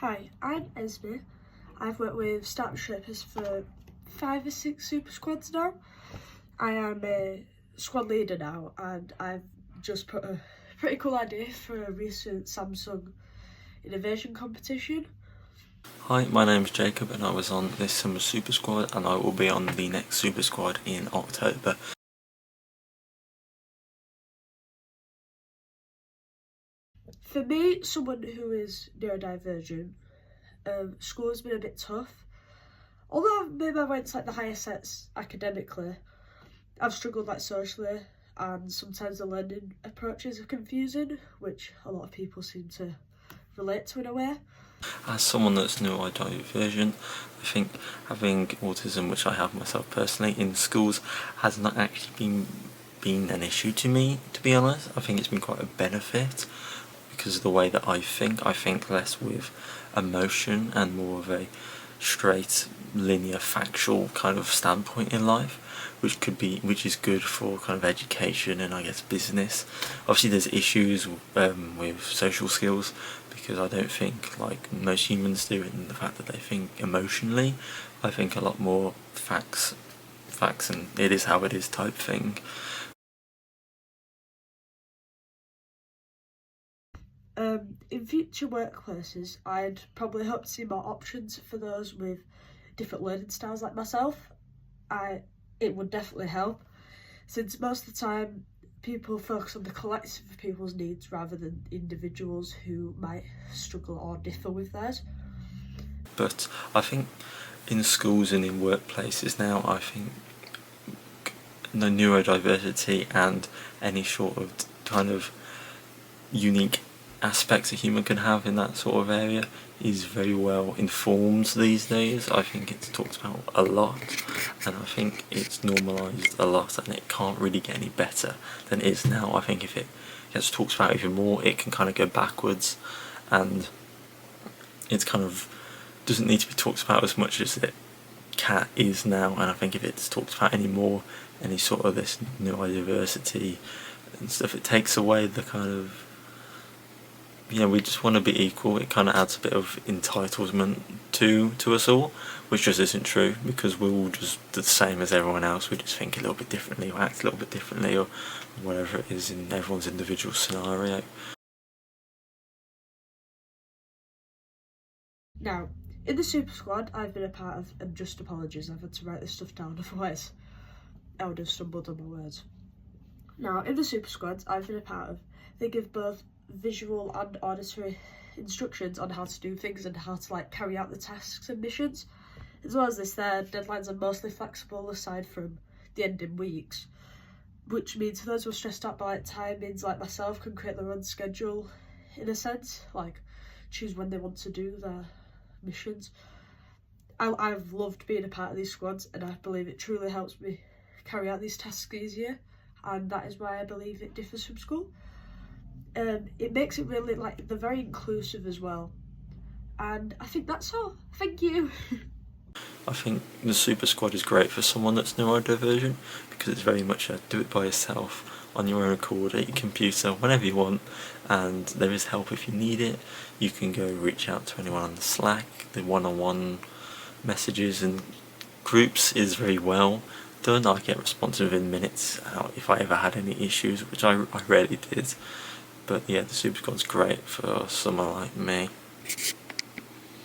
Hi, I'm Esme. I've worked with Sherpas for 5 or 6 super squads now. I am a squad leader now, and I've just put a pretty cool idea for a recent Samsung innovation competition. Hi, my name's Jacob and I was on this summer Super Squad and I will be on the next Super Squad in October. For me, someone who is neurodivergent, school has been a bit tough. Although maybe I went to the higher sets academically, I've struggled socially, and sometimes the learning approaches are confusing, which a lot of people seem to relate to in a way. As someone that's neurodivergent, I think having autism, which I have myself personally, in schools has not actually been an issue to me, to be honest. I think it's been quite a benefit because of the way that I think less with emotion and more of a straight, linear, factual kind of standpoint in life, which is good for kind of education and I guess business. Obviously there's issues with social skills because I don't think like most humans do, in the fact that they think emotionally. I think a lot more facts and it is how it is type thing. In future workplaces, I'd probably hope to see more options for those with different learning styles like myself. It would definitely help, since most of the time people focus on the collective of people's needs rather than individuals who might struggle or differ with theirs. But I think in schools and in workplaces now, I think the neurodiversity and any sort of kind of unique aspects a human can have in that sort of area is very well informed these days. I think it's talked about a lot and I think it's normalised a lot, and it can't really get any better than it is now. I think if it gets talked about even more, it can kind of go backwards, and it's kind of doesn't need to be talked about as much as it is now. And I think if it's talked about any more, any sort of this neurodiversity and stuff, it takes away the kind of, we just want to be equal. It kind of adds a bit of entitlement to us all, which just isn't true, because we're all just the same as everyone else. We just think a little bit differently or act a little bit differently or whatever it is in everyone's individual scenario. Now, in the Super Squad I've been a part of, and just apologies, I've had to write this stuff down, otherwise I would have stumbled on my words. Now, in the Super Squads I've been a part of, they give both visual and auditory instructions on how to do things and how to carry out the tasks and missions. As well as this, their deadlines are mostly flexible aside from the ending weeks, which means those who are stressed out by timings like myself can create their own schedule in a sense, choose when they want to do their missions. I've loved being a part of these squads, and I believe it truly helps me carry out these tasks easier, and that is why I believe it differs from school. It makes it really, they're very inclusive as well. And I think that's all. Thank you. I think the Super Squad is great for someone that's neurodivergent because it's very much a do it by yourself, on your own accord, at your computer, whenever you want, and there is help if you need it. You can go reach out to anyone on the Slack. The one-on-one messages and groups is very well done. I get responsive in minutes if I ever had any issues, which I rarely did. But yeah, the Super Squad's great for someone like me.